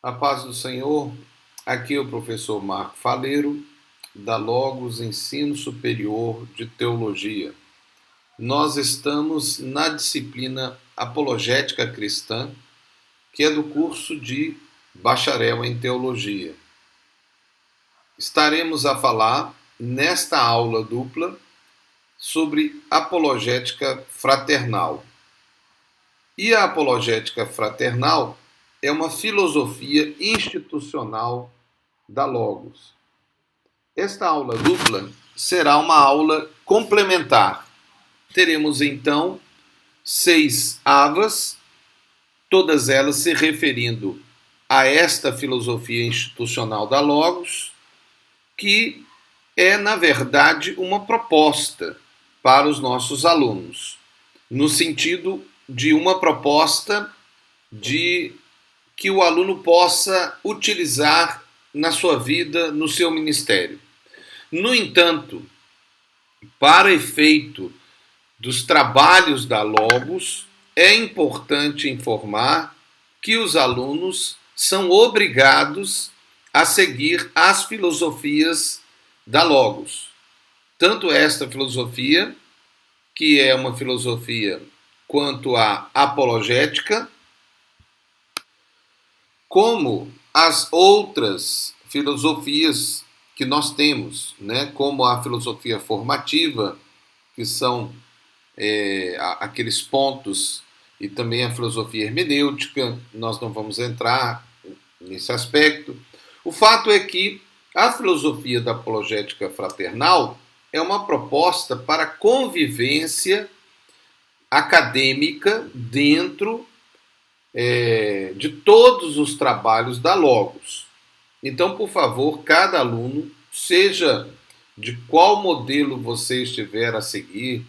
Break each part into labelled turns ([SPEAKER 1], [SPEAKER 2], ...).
[SPEAKER 1] A paz do Senhor, aqui é o professor Marco Faleiro, da Logos Ensino Superior de Teologia. Nós estamos na disciplina Apologética Cristã, que é do curso de Bacharel em Teologia. Estaremos a falar, nesta aula dupla, sobre apologética fraternal. E a apologética fraternal é uma filosofia institucional da Logos. Esta aula dupla será uma aula complementar. Teremos então 6 avas, todas elas se referindo a esta filosofia institucional da Logos, que é, na verdade, uma proposta para os nossos alunos, no sentido de uma proposta de que o aluno possa utilizar na sua vida, no seu ministério. No entanto, para efeito dos trabalhos da Logos, é importante informar que os alunos são obrigados a seguir as filosofias da Logos. Tanto esta filosofia, que é uma filosofia quanto à apologética, como as outras filosofias que nós temos, né? Como a filosofia formativa, que são aqueles pontos, e também a filosofia hermenêutica. Nós não vamos entrar nesse aspecto. O fato é que a filosofia da apologética fraternal é uma proposta para a convivência acadêmica dentro de todos os trabalhos da Logos. Então, por favor, cada aluno, seja de qual modelo você estiver a seguir,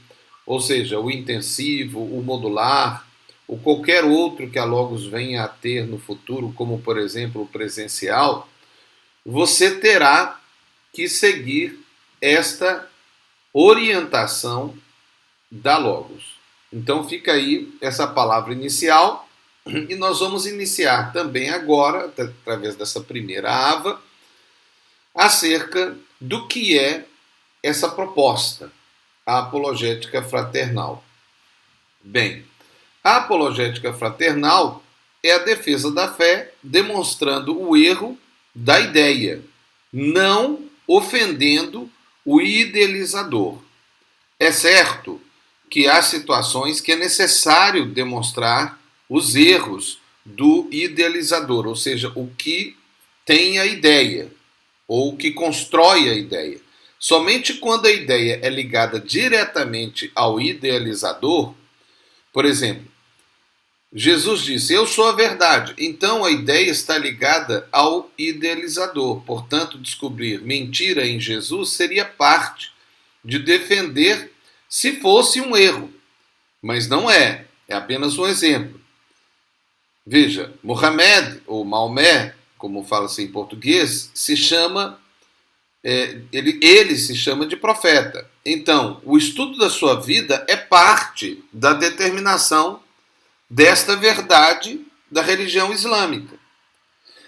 [SPEAKER 1] ou seja, o intensivo, o modular, ou qualquer outro que a Logos venha a ter no futuro, como, por exemplo, o presencial, você terá que seguir esta orientação da Logos. Então, fica aí essa palavra inicial. E nós vamos iniciar também agora, através dessa primeira ava, acerca do que é essa proposta, a apologética fraternal. Bem, a apologética fraternal é a defesa da fé, demonstrando o erro da ideia, não ofendendo o idealizador. É certo que há situações que é necessário demonstrar os erros do idealizador, ou seja, o que tem a ideia, ou o que constrói a ideia. Somente quando a ideia é ligada diretamente ao idealizador, por exemplo, Jesus disse, eu sou a verdade, então a ideia está ligada ao idealizador. Portanto, descobrir mentira em Jesus seria parte de defender se fosse um erro, mas não é apenas um exemplo. Veja, Mohamed, ou Maomé, como fala-se em português, se chama, ele se chama de profeta. Então, o estudo da sua vida é parte da determinação desta verdade da religião islâmica.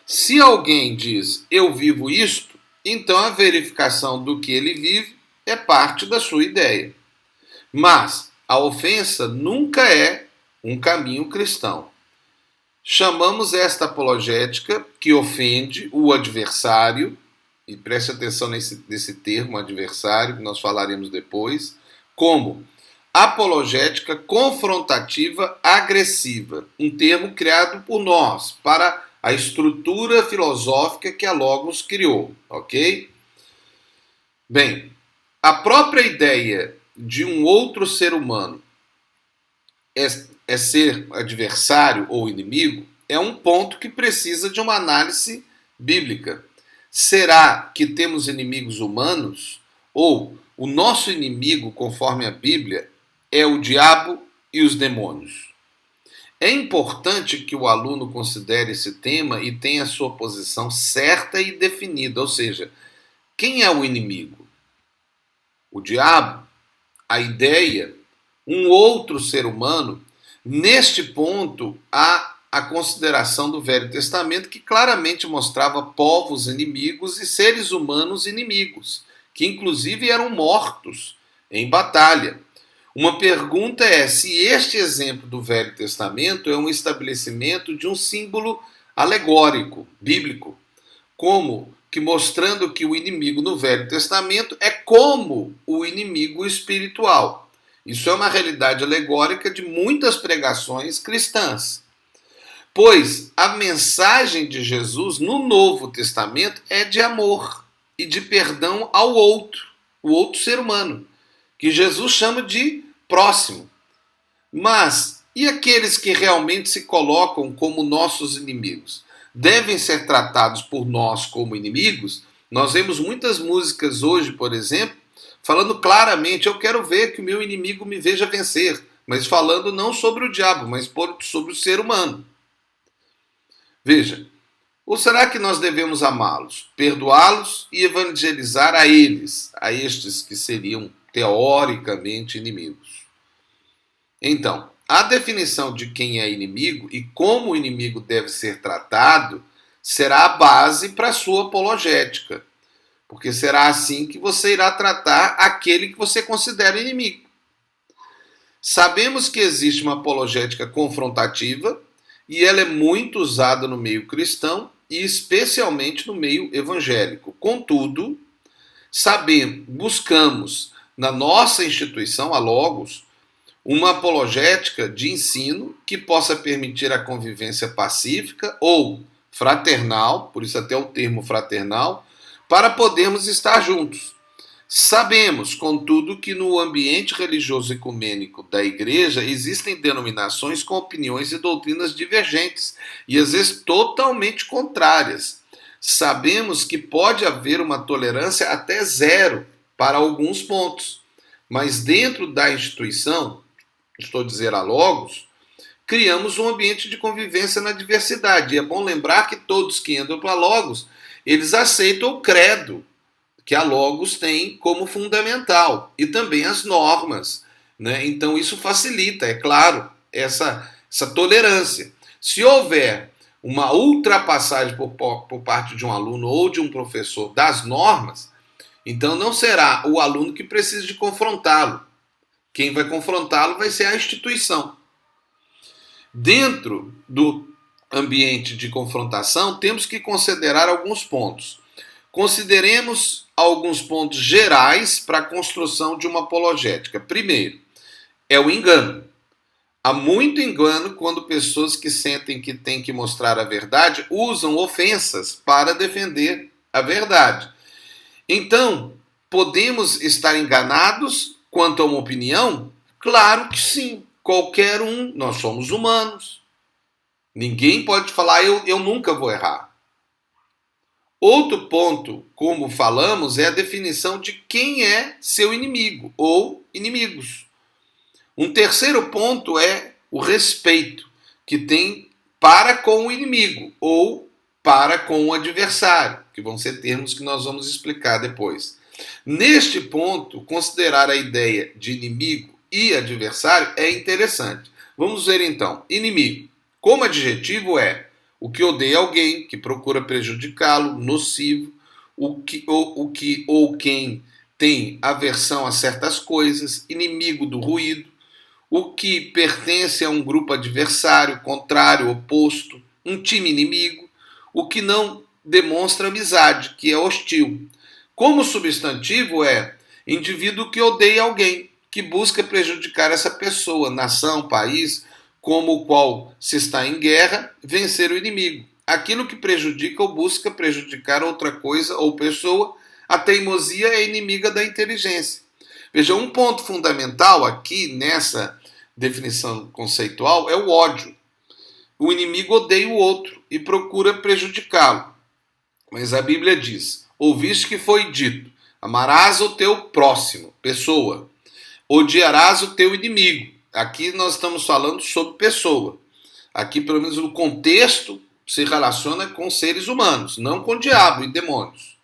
[SPEAKER 1] Se alguém diz, eu vivo isto, então a verificação do que ele vive é parte da sua ideia. Mas a ofensa nunca é um caminho cristão. Chamamos esta apologética, que ofende o adversário, e preste atenção nesse termo, adversário, que nós falaremos depois, como apologética confrontativa agressiva, um termo criado por nós, para a estrutura filosófica que a Logos criou, ok? Bem, a própria ideia de um outro ser humano é ser adversário ou inimigo, é um ponto que precisa de uma análise bíblica. Será que temos inimigos humanos? Ou o nosso inimigo, conforme a Bíblia, é o diabo e os demônios? É importante que o aluno considere esse tema e tenha sua posição certa e definida, ou seja, quem é o inimigo? O diabo? A ideia? Um outro ser humano? Neste ponto, há a consideração do Velho Testamento, que claramente mostrava povos inimigos e seres humanos inimigos, que inclusive eram mortos em batalha. Uma pergunta é se este exemplo do Velho Testamento é um estabelecimento de um símbolo alegórico, bíblico, como que mostrando que o inimigo no Velho Testamento é como o inimigo espiritual. Isso é uma realidade alegórica de muitas pregações cristãs. Pois a mensagem de Jesus no Novo Testamento é de amor e de perdão ao outro, o outro ser humano, que Jesus chama de próximo. Mas e aqueles que realmente se colocam como nossos inimigos? Devem ser tratados por nós como inimigos? Nós vemos muitas músicas hoje, por exemplo, falando claramente, eu quero ver que o meu inimigo me veja vencer, mas falando não sobre o diabo, mas sobre o ser humano. Veja, ou será que nós devemos amá-los, perdoá-los e evangelizar a eles, a estes que seriam teoricamente inimigos? Então, a definição de quem é inimigo e como o inimigo deve ser tratado será a base para a sua apologética, porque será assim que você irá tratar aquele que você considera inimigo. Sabemos que existe uma apologética confrontativa e ela é muito usada no meio cristão e especialmente no meio evangélico. Contudo, buscamos na nossa instituição, a Logos, uma apologética de ensino que possa permitir a convivência pacífica ou fraternal, por isso até o termo fraternal, para podermos estar juntos. Sabemos, contudo, que no ambiente religioso ecumênico da Igreja existem denominações com opiniões e doutrinas divergentes e às vezes totalmente contrárias. Sabemos que pode haver uma tolerância até zero para alguns pontos, mas dentro da instituição, estou a dizer a Logos, criamos um ambiente de convivência na diversidade. E é bom lembrar que todos que entram para Logos, eles aceitam o credo que a Logos tem como fundamental, e também as normas, né? Então isso facilita, é claro, essa tolerância. Se houver uma ultrapassagem por parte de um aluno ou de um professor das normas, então não será o aluno que precisa de confrontá-lo. Quem vai confrontá-lo vai ser a instituição. Dentro do ambiente de confrontação, temos que considerar alguns pontos. Consideremos alguns pontos gerais para a construção de uma apologética. Primeiro, é o engano. Há muito engano quando pessoas que sentem que têm que mostrar a verdade usam ofensas para defender a verdade. Então, podemos estar enganados quanto a uma opinião? Claro que sim. Qualquer um, nós somos humanos. Ninguém pode falar, eu nunca vou errar. Outro ponto, como falamos, é a definição de quem é seu inimigo ou inimigos. Um terceiro ponto é o respeito que tem para com o inimigo ou para com o adversário, que vão ser termos que nós vamos explicar depois. Neste ponto, considerar a ideia de inimigo e adversário é interessante. Vamos ver então. Inimigo, como adjetivo, é o que odeia alguém, que procura prejudicá-lo, nocivo, ou quem tem aversão a certas coisas, inimigo do ruído, o que pertence a um grupo adversário, contrário, oposto, um time inimigo, o que não demonstra amizade, que é hostil. Como substantivo é indivíduo que odeia alguém, que busca prejudicar essa pessoa, nação, país, como o qual se está em guerra, vencer o inimigo. Aquilo que prejudica ou busca prejudicar outra coisa ou pessoa, a teimosia é inimiga da inteligência. Veja, um ponto fundamental aqui nessa definição conceitual é o ódio. O inimigo odeia o outro e procura prejudicá-lo. Mas a Bíblia diz, ouviste que foi dito, amarás o teu próximo, pessoa, odiarás o teu inimigo. Aqui nós estamos falando sobre pessoa. Aqui, pelo menos no contexto, se relaciona com seres humanos, não com diabo e demônios.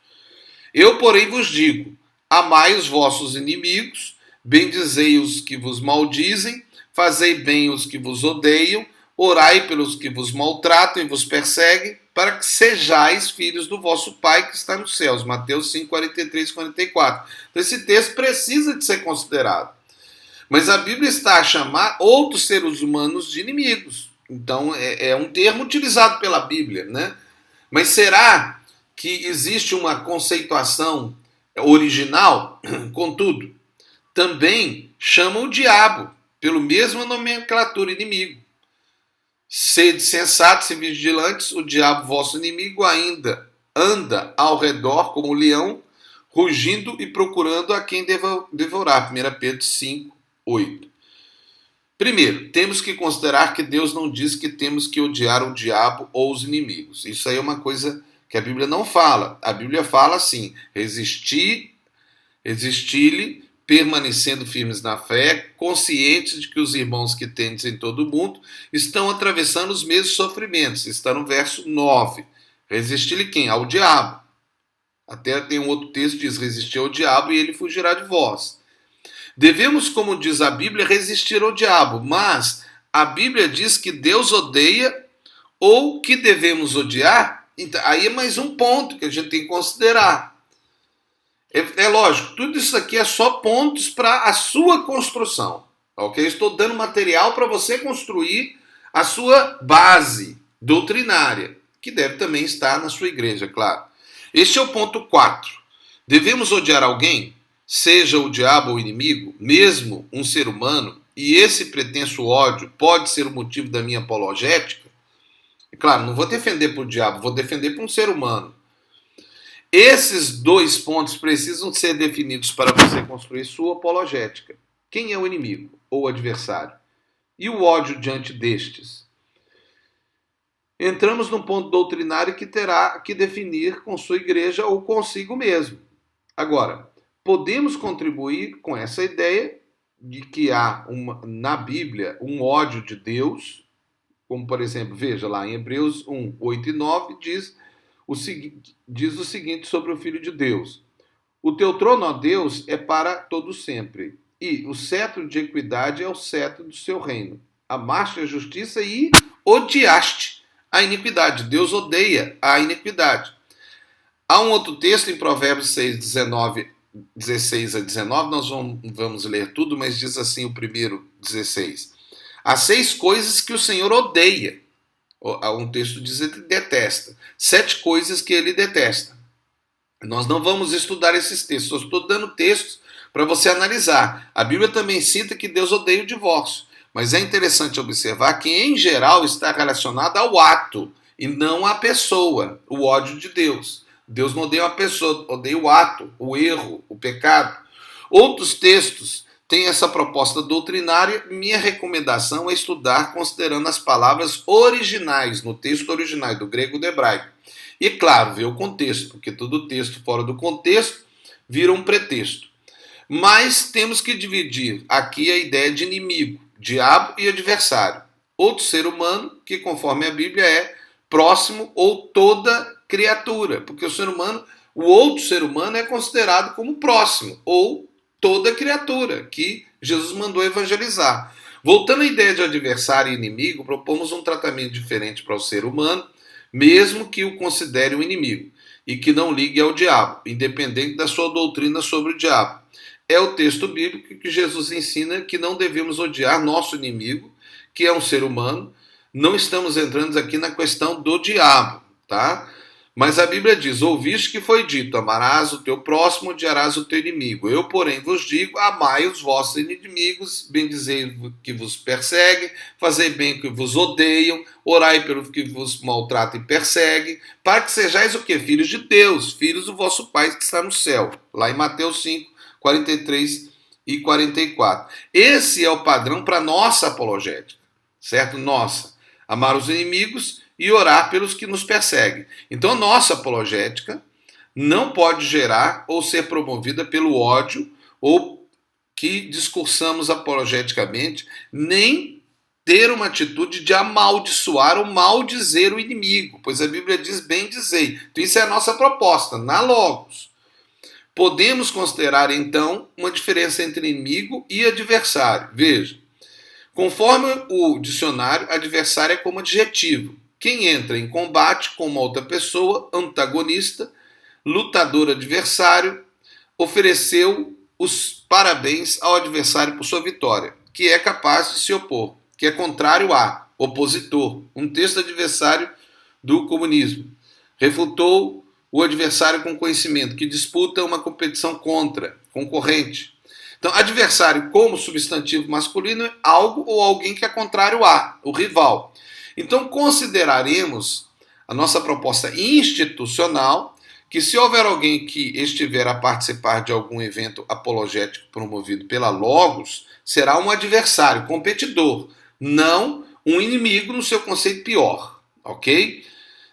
[SPEAKER 1] Eu, porém, vos digo, amai os vossos inimigos, bendizei os que vos maldizem, fazei bem os que vos odeiam, orai pelos que vos maltratam e vos perseguem, para que sejais filhos do vosso Pai que está nos céus. Mateus 5, 43 e 44. Então, esse texto precisa de ser considerado. Mas a Bíblia está a chamar outros seres humanos de inimigos. Então, é um termo utilizado pela Bíblia, né? Mas será que existe uma conceituação original? Contudo, também chama o diabo pelo mesma nomenclatura, inimigo. Sede sensatos e vigilantes, o diabo, vosso inimigo, ainda anda ao redor como um leão, rugindo e procurando a quem devorar. 1 Pedro 5, 8. Primeiro, temos que considerar que Deus não diz que temos que odiar o diabo ou os inimigos. Isso aí é uma coisa que a Bíblia não fala. A Bíblia fala assim: resistir-lhe, permanecendo firmes na fé, conscientes de que os irmãos que tendes em todo o mundo estão atravessando os mesmos sofrimentos. Está no verso 9. Resistir-lhe quem? Ao diabo. Até tem um outro texto que diz: resistir ao diabo e ele fugirá de vós. Devemos, como diz a Bíblia, resistir ao diabo, mas a Bíblia diz que Deus odeia ou que devemos odiar. Então, aí é mais um ponto que a gente tem que considerar. É lógico, tudo isso aqui é só pontos para a sua construção, ok? Estou dando material para você construir a sua base doutrinária, que deve também estar na sua igreja, claro. Este é o ponto 4. Devemos odiar alguém? Seja o diabo ou o inimigo, mesmo um ser humano, e esse pretenso ódio pode ser o motivo da minha apologética? E claro, não vou defender para o diabo, vou defender para um ser humano. Esses dois pontos precisam ser definidos para você construir sua apologética. Quem é o inimigo ou o adversário? E o ódio diante destes? Entramos num ponto doutrinário que terá que definir com sua igreja ou consigo mesmo. Agora, podemos contribuir com essa ideia de que há na Bíblia um ódio de Deus, como por exemplo, veja lá em Hebreus 1, 8 e 9, diz o seguinte sobre o Filho de Deus: o teu trono, ó Deus, é para todo sempre, e o cetro de equidade é o cetro do seu reino. Amaste a justiça e odiaste a iniquidade. Deus odeia a iniquidade. Há um outro texto em Provérbios 6, 16 a 19, nós vamos ler tudo, mas diz assim o primeiro 16. Há 6 coisas que o Senhor odeia. Há um texto que diz que ele detesta. 7 coisas que ele detesta. Nós não vamos estudar esses textos, eu estou dando textos para você analisar. A Bíblia também cita que Deus odeia o divórcio, mas é interessante observar que, em geral, está relacionado ao ato e não à pessoa, o ódio de Deus. Deus não odeia a pessoa, odeia o ato, o erro, o pecado. Outros textos têm essa proposta doutrinária. Minha recomendação é estudar considerando as palavras originais, no texto original, do grego e do hebraico. E, claro, ver o contexto, porque todo texto fora do contexto vira um pretexto. Mas temos que dividir aqui a ideia de inimigo, diabo e adversário. Outro ser humano, que conforme a Bíblia é próximo ou toda criatura, porque o outro ser humano é considerado como próximo, ou toda criatura, que Jesus mandou evangelizar. Voltando à ideia de adversário e inimigo, propomos um tratamento diferente para o ser humano, mesmo que o considere um inimigo, e que não ligue ao diabo, independente da sua doutrina sobre o diabo. É o texto bíblico que Jesus ensina que não devemos odiar nosso inimigo, que é um ser humano. Não estamos entrando aqui na questão do diabo, tá? Mas a Bíblia diz: ouviste que foi dito, amarás o teu próximo, odiarás o teu inimigo. Eu, porém, vos digo, amai os vossos inimigos, bendizei que vos perseguem, fazei bem que vos odeiam, orai pelo que vos maltratam e perseguem, para que sejais o quê? Filhos de Deus, filhos do vosso Pai que está no céu. Lá em Mateus 5, 43 e 44. Esse é o padrão para nossa apologética, certo? Nossa. Amar os inimigos e orar pelos que nos perseguem. Então, a nossa apologética não pode gerar ou ser promovida pelo ódio ou que discursamos apologeticamente, nem ter uma atitude de amaldiçoar ou maldizer o inimigo, pois a Bíblia diz bendizei. Então, isso é a nossa proposta, na Logos. Podemos considerar, então, uma diferença entre inimigo e adversário. Veja, Conforme o dicionário, adversário é como adjetivo. Quem entra em combate com uma outra pessoa, antagonista, lutador adversário, ofereceu os parabéns ao adversário por sua vitória, que é capaz de se opor, que é contrário a, opositor, um texto adversário do comunismo. Refutou o adversário com conhecimento, que disputa uma competição contra, concorrente. Então, adversário como substantivo masculino é algo ou alguém que é contrário a, o rival. Então, consideraremos a nossa proposta institucional que se houver alguém que estiver a participar de algum evento apologético promovido pela Logos, será um adversário, competidor, não um inimigo no seu conceito pior, ok?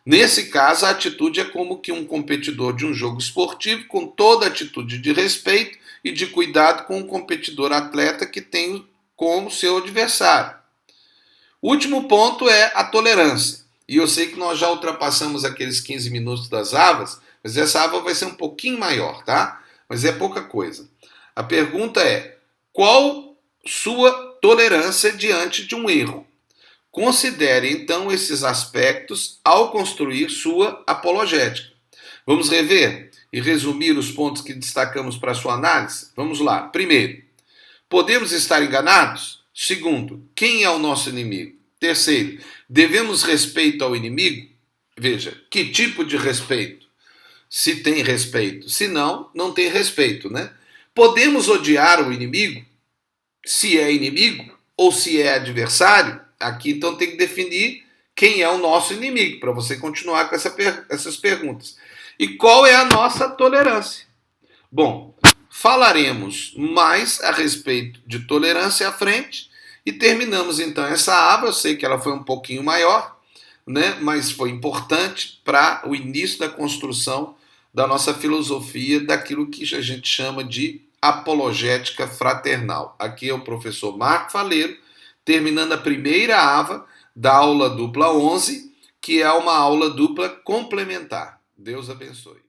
[SPEAKER 1] Nesse caso, a atitude é como que um competidor de um jogo esportivo, com toda atitude de respeito e de cuidado com um competidor atleta que tem como seu adversário. O último ponto é a tolerância. E eu sei que nós já ultrapassamos aqueles 15 minutos das avas, mas essa ava vai ser um pouquinho maior, tá? Mas é pouca coisa. A pergunta é: qual sua tolerância diante de um erro? Considere então esses aspectos ao construir sua apologética. Vamos rever e resumir os pontos que destacamos para a sua análise? Vamos lá. Primeiro, podemos estar enganados? Segundo, quem é o nosso inimigo? Terceiro, devemos respeito ao inimigo? Veja, que tipo de respeito? Se tem respeito. Se não, não tem respeito, né? Podemos odiar o inimigo? Se é inimigo ou se é adversário? Aqui então tem que definir quem é o nosso inimigo, para você continuar com essas perguntas. E qual é a nossa tolerância? Bom, falaremos mais a respeito de tolerância à frente e terminamos então essa aba. Eu sei que ela foi um pouquinho maior, né? Mas foi importante para o início da construção da nossa filosofia, daquilo que a gente chama de apologética fraternal. Aqui é o professor Marco Faleiro, terminando a primeira ava da aula dupla 11, que é uma aula dupla complementar. Deus abençoe.